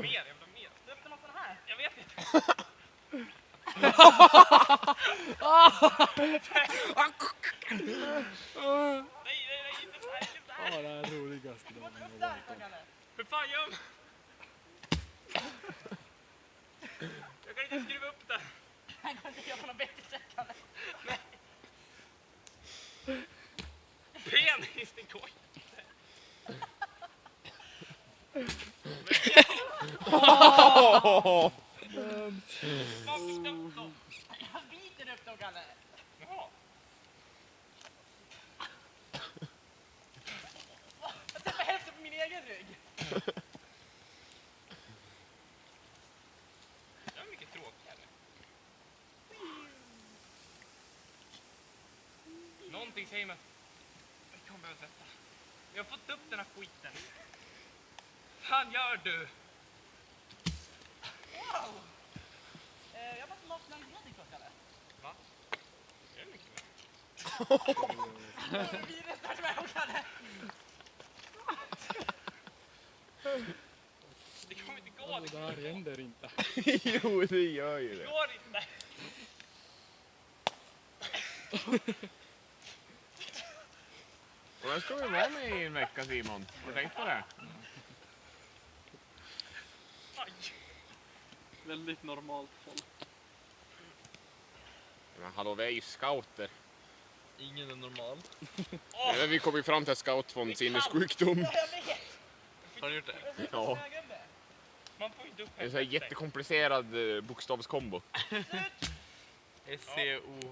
mer, jag vill ha mer. Du öppnar man sån här? Jag vet inte. Nej, inte så här, inte så Ja, här. det är roligast Du idag. går inte upp där då, Kalle. Hur fan gör man? Jag kan inte skruva upp det. Han går inte göra på något bättre sätt, Kalle. Penis, det går inte. Varför ska de? Jag biter upp då, Kalle. Jaha. Jag träffar hälften på min egen rygg. Det var mycket tråkigare. Någonting säger mig att jag kommer behöva tvätta. Jag har fått upp den här skiten. Fan gör du? Wow! Jag måste lossna en grej kvar, Kalle. Va? Det är mycket bra. Vi är nästan med, Kalle. Det kommer inte gå. Det här händer inte. Jo, det gör ju Det det. går inte. Och där ska vi vara med i en vecka, Simon. Har du tänkt på det? Aj. Väldigt normalt folk. Men hallå, vi är ju scouter. Ingen är normal. Men vi kom ju fram till att scout får en sinnessjukdom. Ja, jag vet. Har du gjort det? Ja. Gubbe. Man får inte upp Det är en sån här jättekomplicerad bokstavskombo. S-C-O